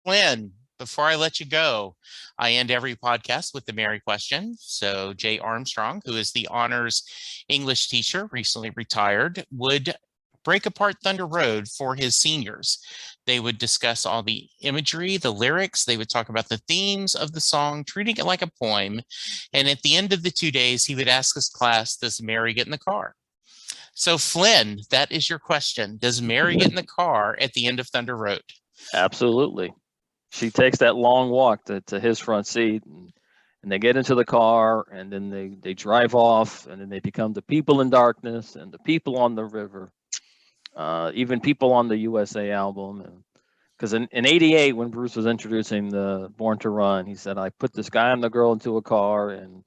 Flynn, before I let you go, I end every podcast with the Mary question. So, Jay Armstrong, who is the honors English teacher, recently retired, would break apart Thunder Road for his seniors. They would discuss all the imagery, the lyrics. They would talk about the themes of the song, treating it like a poem. And at the end of the 2 days, he would ask his class, does Mary get in the car? So, Flynn, that is your question. Does Mary get in the car at the end of Thunder Road? Absolutely. She takes that long walk to his front seat, and they get into the car, and then they drive off, and then they become the people in darkness and the people on the river, even people on the USA album. And because in '88, when Bruce was introducing the Born to Run, he said, I put this guy and the girl into a car, and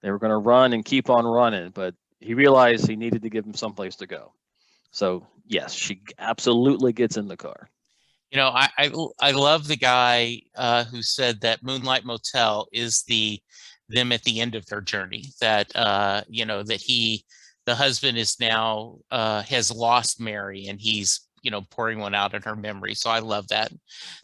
they were going to run and keep on running, but he realized he needed to give him someplace to go. So yes, she absolutely gets in the car. You know, I love the guy who said that Moonlight Motel is them at the end of their journey. That that the husband is now has lost Mary, and he's pouring one out in her memory. So I love that.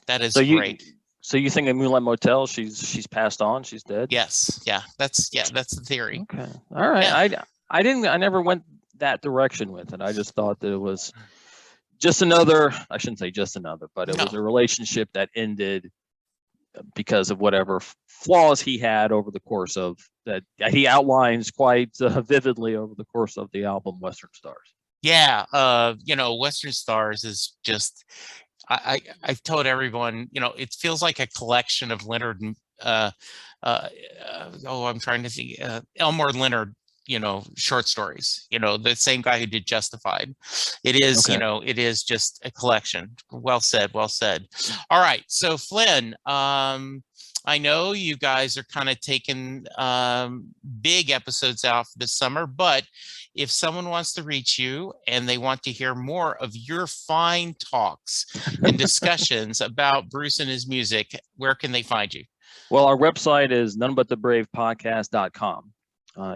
That is great. So you think in Moonlight Motel she's passed on, she's dead? Yes, yeah, that's the theory. Okay, all right. Yeah. I never went that direction with it. I just thought that it was just another, I shouldn't say just another, but it was a relationship that ended because of whatever flaws he had over the course of that he outlines quite vividly over the course of the album Western Stars. Yeah, Western Stars is just I've told everyone, it feels like a collection of Leonard I'm trying to think, Elmore Leonard short stories, the same guy who did Justified. It is, Okay. It is just a collection. Well said. All right. So Flynn, I know you guys are kind of taking big episodes out this summer, but if someone wants to reach you and they want to hear more of your fine talks and discussions about Bruce and his music, where can they find you? Well, our website is nonebutthebravepodcast.com.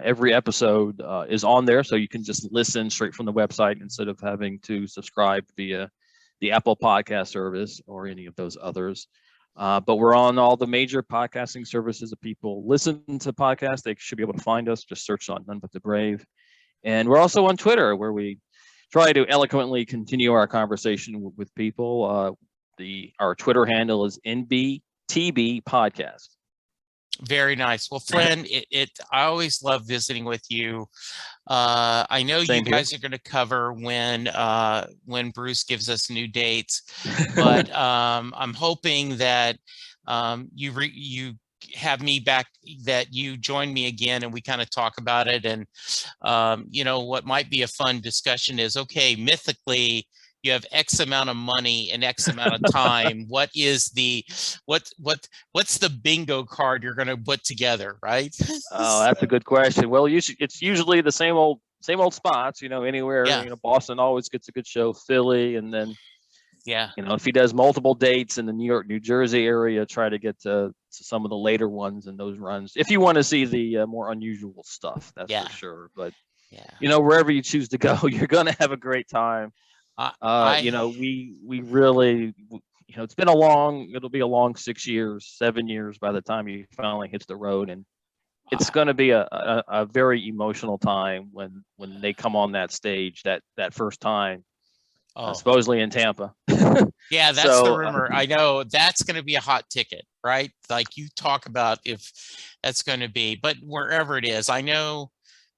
Every episode is on there, so you can just listen straight from the website instead of having to subscribe via the Apple Podcast service or any of those others. But we're on all the major podcasting services. If people listen to podcasts, they should be able to find us. Just search on None But the Brave. And we're also on Twitter, where we try to eloquently continue our conversation with people. Our Twitter handle is NBTB Podcast. Very nice. Well, Flynn, I always love visiting with you. I know you guys are going to cover when Bruce gives us new dates, but I'm hoping that you have me back, that you join me again, and we kind of talk about it. And what might be a fun discussion is, okay, mythically, you have X amount of money and X amount of time. What's the bingo card you're going to put together, right? Oh, that's a good question. Well, it's usually the same old spots. Anywhere. Yeah. Boston always gets a good show. Philly, and then if he does multiple dates in the New York, New Jersey area, try to get to some of the later ones in those runs. If you want to see the more unusual stuff, that's for sure. But wherever you choose to go, you're going to have a great time. We really, it's been it'll be a long 6 years, 7 years by the time he finally hits the road. And it's going to be a very emotional time when they come on that stage that first time, supposedly in Tampa. Yeah, that's the rumor. I know that's going to be a hot ticket, right? Like you talk about if that's going to be, but wherever it is, I know,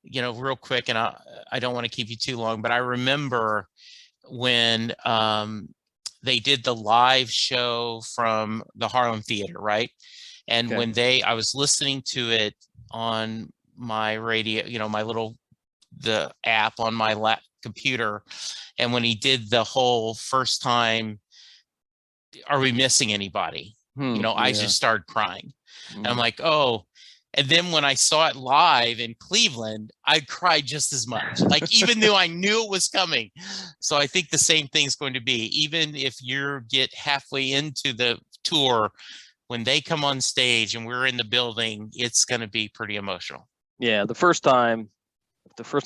real quick, and I don't want to keep you too long, but I remember when they did the live show from the Harlem Theater, right? And when I was listening to it on my radio, the app on my computer, and when he did the whole first time, are we missing anybody? I just started crying. And I'm like, oh. And then when I saw it live in Cleveland, I cried just as much, like even though I knew it was coming. So I think the same thing's going to be, even if you get halfway into the tour, when they come on stage and we're in the building, it's going to be pretty emotional. Yeah, the first time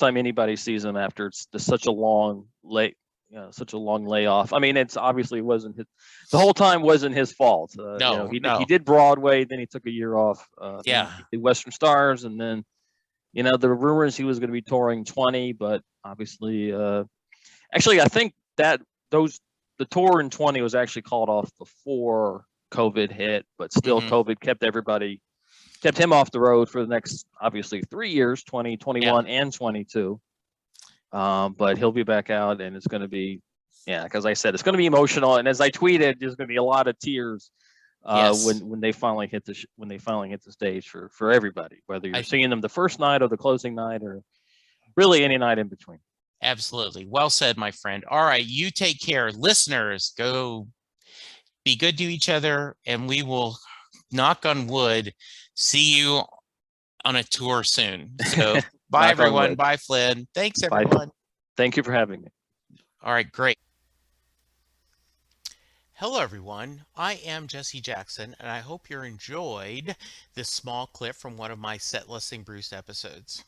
anybody sees him after it's such a long such a long layoff. I mean, it's obviously wasn't his, the whole time wasn't his fault. No, he did Broadway, then he took a year off. yeah, He did Western Stars, and then the rumors he was going to be touring 20, but obviously, actually, I think that the tour in 20 was actually called off before COVID hit, but still COVID kept him off the road for the next, obviously, 3 years, 2021 and 22. But he'll be back out, and it's going to be, because I said it's going to be emotional, and as I tweeted, there's going to be a lot of tears when they finally hit the stage for everybody, whether you're seeing them the first night or the closing night or really any night in between. Absolutely. Well said, my friend. All right, you take care. Listeners, go be good to each other, and we will, knock on wood, see you on a tour soon. So bye, everyone. Bye, Flynn. Thanks, everyone. Bye. Thank you for having me. All right, great. Hello, everyone. I am Jesse Jackson, and I hope you enjoyed this small clip from one of my Set Listing Bruce episodes.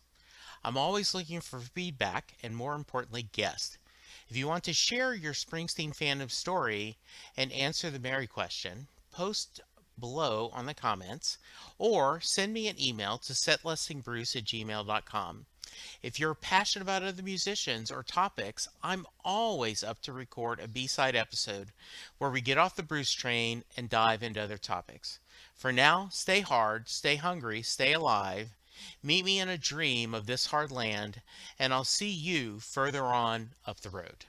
I'm always looking for feedback and, more importantly, guests. If you want to share your Springsteen fandom story and answer the Mary question, post below on the comments or send me an email to setlistingbruce@gmail.com. If you're passionate about other musicians or topics, I'm always up to record a B-side episode where we get off the Bruce train and dive into other topics. For now, stay hard, stay hungry, stay alive. Meet me in a dream of this hard land, and I'll see you further on up the road.